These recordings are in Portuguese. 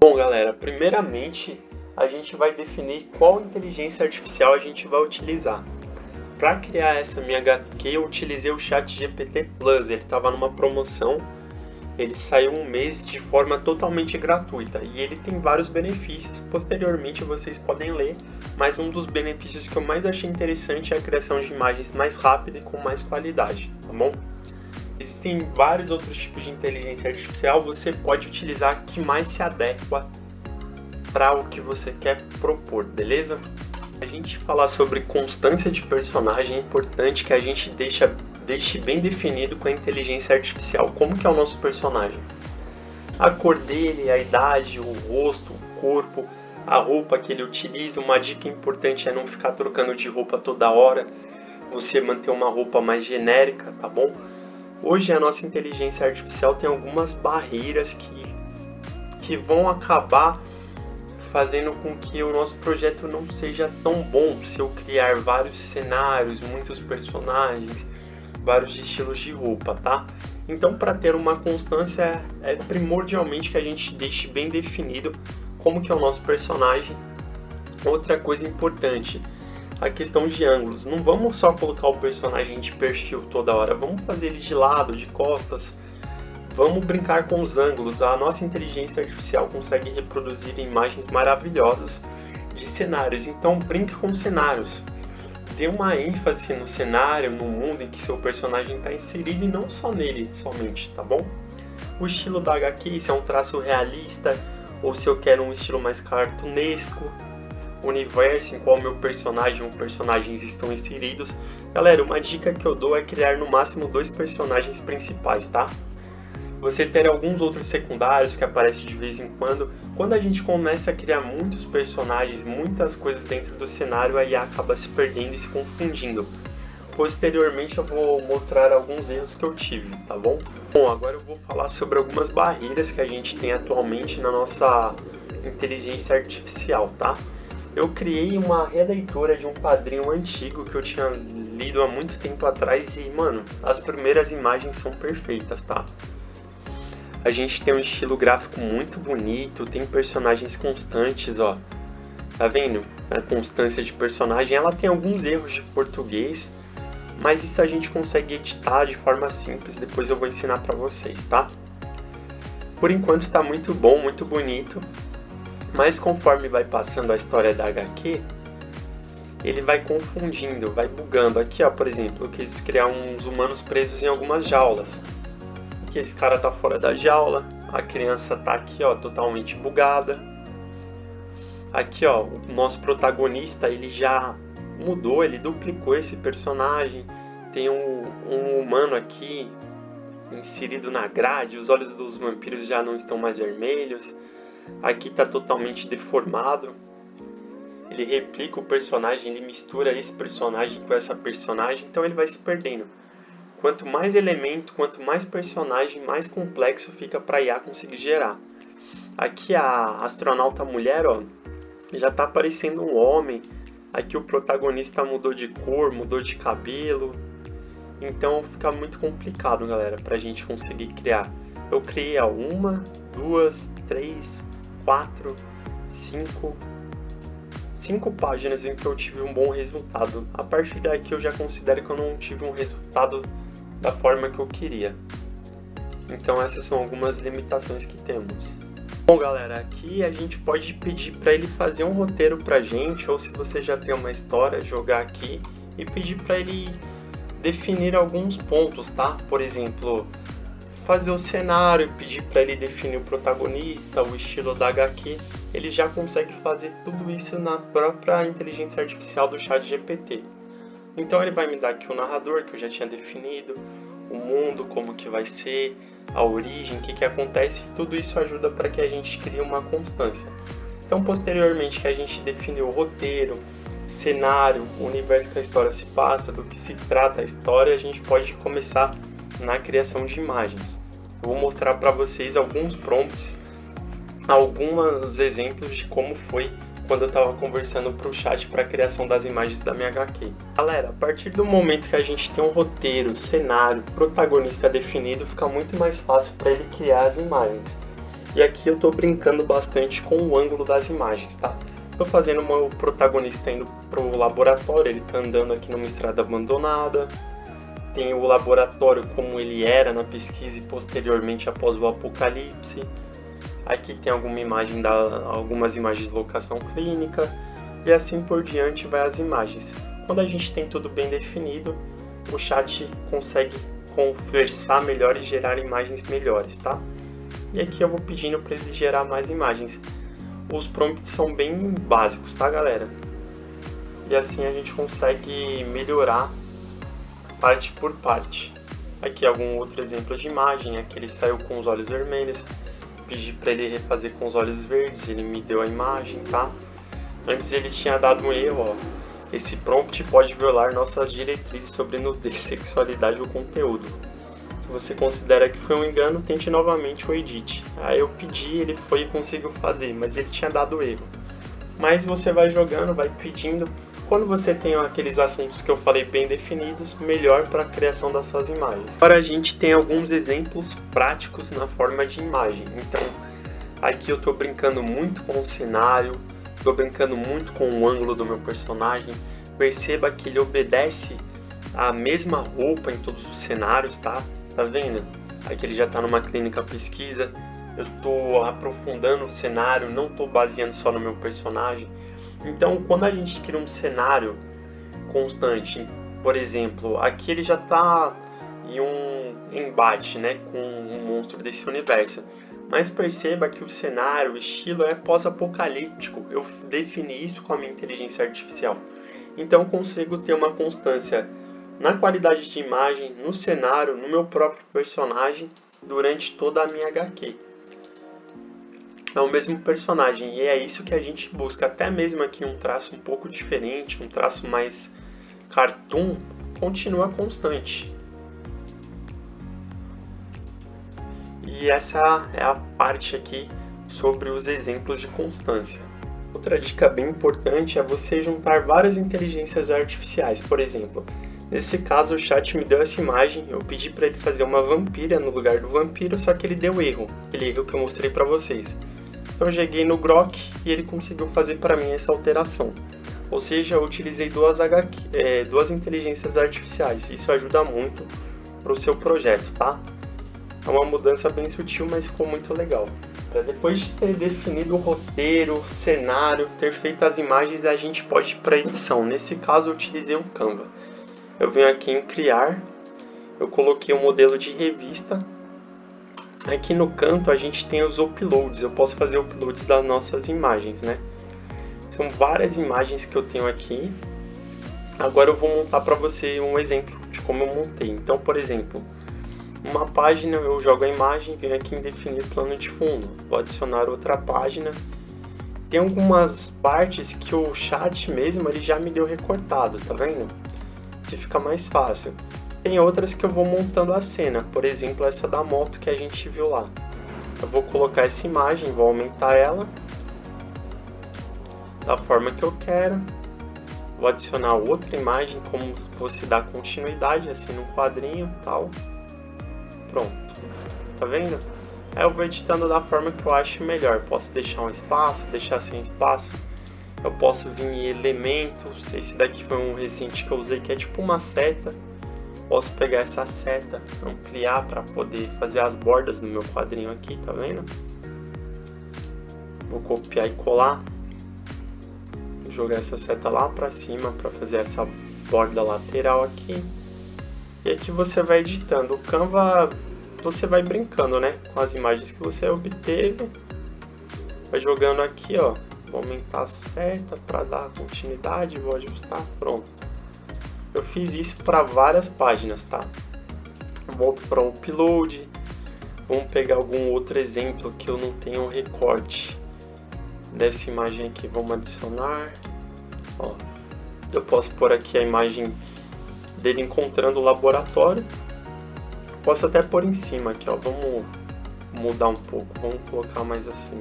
Bom, galera, primeiramente a gente vai definir qual inteligência artificial a gente vai utilizar. Para criar essa minha HQ, eu utilizei o ChatGPT Plus. Ele estava numa promoção, ele saiu um mês de forma totalmente gratuita e ele tem vários benefícios. Posteriormente vocês podem ler, mas um dos benefícios que eu mais achei interessante é a criação de imagens mais rápida e com mais qualidade, tá bom? Existem vários outros tipos de inteligência artificial, você pode utilizar a que mais se adequa para o que você quer propor, beleza? A gente falar sobre constância de personagem, é importante que a gente deixe bem definido com a inteligência artificial como que é o nosso personagem. A cor dele, a idade, o rosto, o corpo, a roupa que ele utiliza. Uma dica importante é não ficar trocando de roupa toda hora, você manter uma roupa mais genérica, tá bom? Hoje a nossa inteligência artificial tem algumas barreiras que vão acabar fazendo com que o nosso projeto não seja tão bom se eu criar vários cenários, muitos personagens, vários estilos de roupa, tá? Então, para ter uma constância, é primordialmente que a gente deixe bem definido como que é o nosso personagem. Outra coisa importante, a questão de ângulos. Não vamos só colocar o personagem de perfil toda hora, vamos fazer ele de lado, de costas. Vamos brincar com os ângulos. A nossa inteligência artificial consegue reproduzir imagens maravilhosas de cenários, então brinque com cenários. Dê uma ênfase no cenário, no mundo em que seu personagem está inserido e não só nele somente, tá bom? O estilo da HQ, se é um traço realista ou se eu quero um estilo mais cartunesco. O universo em qual meu personagem ou personagens estão inseridos. Galera, uma dica que eu dou é criar no máximo 2 personagens principais, tá? Você ter alguns outros secundários que aparecem de vez em quando. Quando a gente começa a criar muitos personagens, muitas coisas dentro do cenário, a IA acaba se perdendo e se confundindo. Posteriormente eu vou mostrar alguns erros que eu tive, tá bom? Bom, agora eu vou falar sobre algumas barreiras que a gente tem atualmente na nossa inteligência artificial, tá? Eu criei uma releitura de um quadrinho antigo que eu tinha lido há muito tempo atrás e, mano, as primeiras imagens são perfeitas, tá? A gente tem um estilo gráfico muito bonito, tem personagens constantes, ó. Tá vendo? A constância de personagem, ela tem alguns erros de português, mas isso a gente consegue editar de forma simples, depois eu vou ensinar pra vocês, tá? Por enquanto tá muito bom, muito bonito, mas conforme vai passando a história da HQ, ele vai confundindo, vai bugando. Aqui, ó, por exemplo, eu quis criar uns humanos presos em algumas jaulas. Que esse cara tá fora da jaula, a criança tá aqui, ó, totalmente bugada. Aqui, ó, o nosso protagonista, ele já mudou, ele duplicou esse personagem. Tem um humano aqui inserido na grade, os olhos dos vampiros já não estão mais vermelhos. Aqui tá totalmente deformado. Ele replica o personagem, ele mistura esse personagem com essa personagem, então ele vai se perdendo. Quanto mais elemento, quanto mais personagem, mais complexo fica para a IA conseguir gerar. Aqui a astronauta mulher, ó, já está parecendo um homem. Aqui o protagonista mudou de cor, mudou de cabelo. Então fica muito complicado, galera, para a gente conseguir criar. Eu criei a 1, 2, 3, 4, 5 páginas em que eu tive um bom resultado. A partir daqui eu já considero que eu não tive um resultado da forma que eu queria. Então essas são algumas limitações que temos. Bom, galera, aqui a gente pode pedir para ele fazer um roteiro pra gente, ou se você já tem uma história, jogar aqui e pedir para ele definir alguns pontos, tá? Por exemplo, fazer o cenário, pedir para ele definir o protagonista, o estilo da HQ. Ele já consegue fazer tudo isso na própria inteligência artificial do ChatGPT. Então ele vai me dar aqui o narrador que eu já tinha definido, o mundo, como que vai ser, a origem, o que acontece, tudo isso ajuda para que a gente crie uma constância. Então posteriormente que a gente definiu o roteiro, cenário, o universo que a história se passa, do que se trata a história, a gente pode começar na criação de imagens. Eu vou mostrar para vocês alguns prompts, alguns exemplos de como foi quando eu estava conversando para o chat para a criação das imagens da minha HQ. Galera, a partir do momento que a gente tem um roteiro, cenário, protagonista definido, fica muito mais fácil para ele criar as imagens. E aqui eu estou brincando bastante com o ângulo das imagens, tá? Estou fazendo o meu protagonista indo para o laboratório, ele está andando aqui numa estrada abandonada. Tem o laboratório como ele era na pesquisa e posteriormente após o apocalipse. Aqui tem algumas imagens de locação clínica e assim por diante vai as imagens. Quando a gente tem tudo bem definido, o chat consegue conversar melhor e gerar imagens melhores, tá? E aqui eu vou pedindo para ele gerar mais imagens. Os prompts são bem básicos, tá, galera? E assim a gente consegue melhorar parte por parte. Aqui algum outro exemplo de imagem, aqui ele saiu com os olhos vermelhos, pedi para ele refazer com os olhos verdes, ele me deu a imagem, tá? Antes ele tinha dado um erro, ó. Esse prompt pode violar nossas diretrizes sobre nudez, sexualidade ou conteúdo. Se você considera que foi um engano, tente novamente o edit. Aí eu pedi, ele foi e conseguiu fazer, mas ele tinha dado erro. Mas você vai jogando, vai pedindo. Quando você tem aqueles assuntos que eu falei bem definidos, melhor para a criação das suas imagens. Agora a gente tem alguns exemplos práticos na forma de imagem. Então, aqui eu estou brincando muito com o cenário, estou brincando muito com o ângulo do meu personagem. Perceba que ele obedece a mesma roupa em todos os cenários, tá? Tá vendo? Aqui ele já está numa clínica pesquisa. Eu estou aprofundando o cenário, não estou baseando só no meu personagem. Então, quando a gente cria um cenário constante, por exemplo, aqui ele já está em um embate, né, com um monstro desse universo. Mas perceba que o cenário, o estilo é pós-apocalíptico. Eu defini isso com a minha inteligência artificial. Então, consigo ter uma constância na qualidade de imagem, no cenário, no meu próprio personagem, durante toda a minha HQ. É o mesmo personagem e é isso que a gente busca. Até mesmo aqui um traço um pouco diferente, um traço mais cartoon, continua constante. E essa é a parte aqui sobre os exemplos de constância. Outra dica bem importante é você juntar várias inteligências artificiais. Por exemplo, nesse caso o chat me deu essa imagem, eu pedi para ele fazer uma vampira no lugar do vampiro, só que ele deu erro, aquele erro que eu mostrei para vocês. Então eu joguei no Grok e ele conseguiu fazer para mim essa alteração. Ou seja, eu utilizei duas inteligências artificiais. Isso ajuda muito para o seu projeto, tá? É uma mudança bem sutil, mas ficou muito legal. Depois de ter definido o roteiro, cenário, ter feito as imagens, a gente pode ir para a edição. Nesse caso eu utilizei o Canva. Eu venho aqui em criar, eu coloquei um modelo de revista. Aqui no canto a gente tem os uploads, eu posso fazer uploads das nossas imagens, né? São várias imagens que eu tenho aqui. Agora eu vou montar para você um exemplo de como eu montei. Então, por exemplo, uma página eu jogo a imagem, venho aqui em definir plano de fundo, vou adicionar outra página. Tem algumas partes que o chat mesmo ele já me deu recortado, tá vendo? Que fica mais fácil. Tem outras que eu vou montando a cena, por exemplo essa da moto que a gente viu lá. Eu vou colocar essa imagem, vou aumentar ela da forma que eu quero. Vou adicionar outra imagem como você dá continuidade, assim no quadrinho e tal. Pronto, tá vendo? Aí eu vou editando da forma que eu acho melhor. Posso deixar um espaço, deixar sem espaço. Eu posso vir em elementos. Esse daqui foi um recente que eu usei que é tipo uma seta. Posso pegar essa seta, ampliar para poder fazer as bordas no meu quadrinho aqui, tá vendo? Vou copiar e colar. Vou jogar essa seta lá para cima para fazer essa borda lateral aqui. E aqui você vai editando. O Canva, você vai brincando, né? Com as imagens que você obteve. Vai jogando aqui, ó. Vou aumentar a seta para dar continuidade. Vou ajustar. Pronto. Eu fiz isso para várias páginas, tá? Volto para o upload. Vamos pegar algum outro exemplo que eu não tenho recorte dessa imagem aqui. Vamos adicionar. Ó, eu posso pôr aqui a imagem dele encontrando o laboratório. Posso até pôr em cima aqui, ó. Vamos mudar um pouco. Vamos colocar mais assim.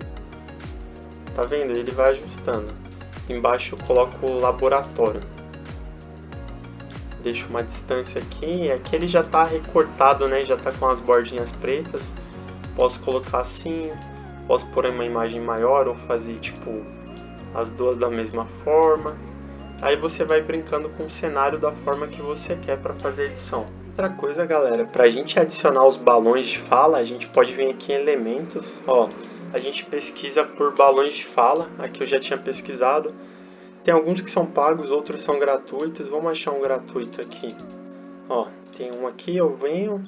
Tá vendo? Ele vai ajustando. Embaixo eu coloco o laboratório. Deixo uma distância aqui. Aqui ele já está recortado, né? Já está com as bordinhas pretas. Posso colocar assim. Posso pôr uma imagem maior ou fazer tipo as duas da mesma forma. Aí você vai brincando com o cenário da forma que você quer para fazer a edição. Outra coisa, galera, para a gente adicionar os balões de fala, a gente pode vir aqui em elementos, ó, a gente pesquisa por balões de fala, aqui eu já tinha pesquisado. Tem alguns que são pagos, outros são gratuitos, vamos achar um gratuito aqui. Ó, tem um aqui, eu venho,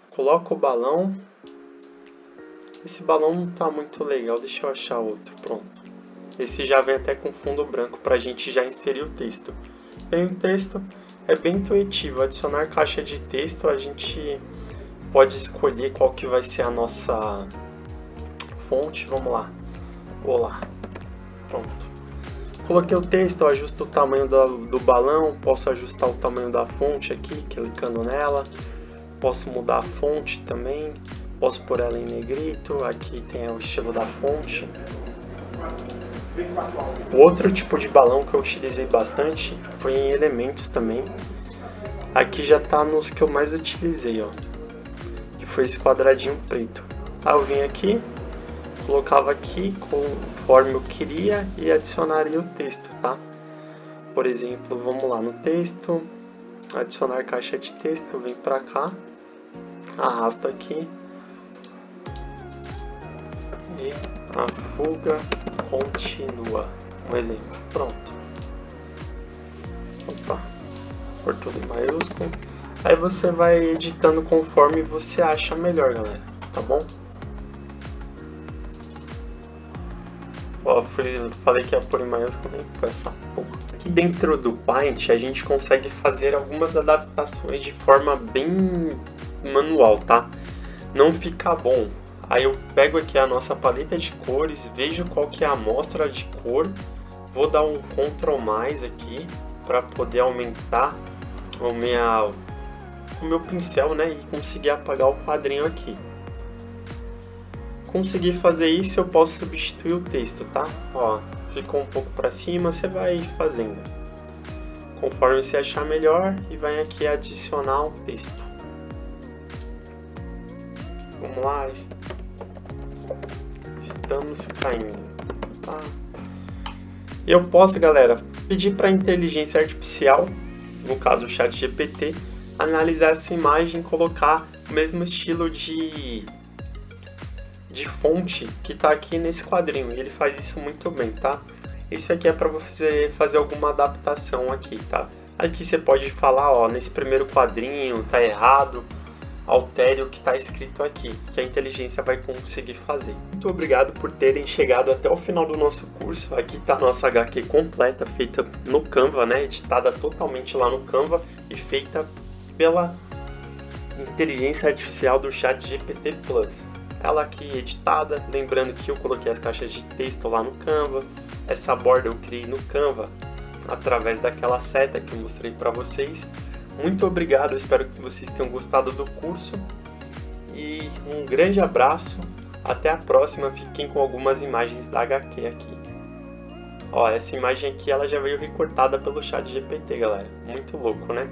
coloco o balão. Esse balão não tá muito legal, deixa eu achar outro, pronto. Esse já vem até com fundo branco para a gente já inserir o texto. Vem o texto, é bem intuitivo, adicionar caixa de texto, a gente pode escolher qual que vai ser a nossa fonte, vamos lá, vou lá, pronto. Coloquei o texto, eu ajusto o tamanho do balão, posso ajustar o tamanho da fonte aqui, clicando nela, posso mudar a fonte também, posso pôr ela em negrito, aqui tem o estilo da fonte. O outro tipo de balão que eu utilizei bastante foi em elementos também. Aqui já está nos que eu mais utilizei, ó, que foi esse quadradinho preto. Aí eu vim aqui, colocava aqui conforme eu queria e adicionaria o texto, tá? Por exemplo, vamos lá no texto, adicionar caixa de texto, eu venho para cá, arrasto aqui e a fuga continua. Um exemplo, pronto. Opa, por tudo em maiúsculo. Aí você vai editando conforme você acha melhor, galera, tá bom? Ó, falei que ia pôr em maiúsculo, nem foi essa porra. Aqui dentro do Paint a gente consegue fazer algumas adaptações de forma bem manual, tá? Não fica bom. Aí eu pego aqui a nossa paleta de cores, vejo qual que é a amostra de cor, vou dar um Ctrl+ aqui para poder aumentar o meu pincel, né, e conseguir apagar o quadrinho aqui. Conseguir fazer isso, eu posso substituir o texto, tá? Ó, ficou um pouco para cima, você vai fazendo conforme você achar melhor e vai aqui adicionar um texto. Vamos lá, estamos caindo, tá? E eu posso, galera, pedir para a inteligência artificial, no caso o ChatGPT, analisar essa imagem e colocar o mesmo estilo de fonte que está aqui nesse quadrinho. E ele faz isso muito bem, tá? Isso aqui é para você fazer alguma adaptação aqui, tá? Aqui você pode falar, ó, nesse primeiro quadrinho tá errado, altere o que está escrito aqui, que a inteligência vai conseguir fazer. Muito obrigado por terem chegado até o final do nosso curso. Aqui está a nossa HQ completa, feita no Canva, né? Editada totalmente lá no Canva e feita pela inteligência artificial do ChatGPT Plus. Ela aqui editada, lembrando que eu coloquei as caixas de texto lá no Canva. Essa borda eu criei no Canva através daquela seta que eu mostrei para vocês. Muito obrigado, eu espero que vocês tenham gostado do curso e um grande abraço, até a próxima, fiquem com algumas imagens da HQ aqui. Ó, essa imagem aqui ela já veio recortada pelo ChatGPT, galera, muito louco, né?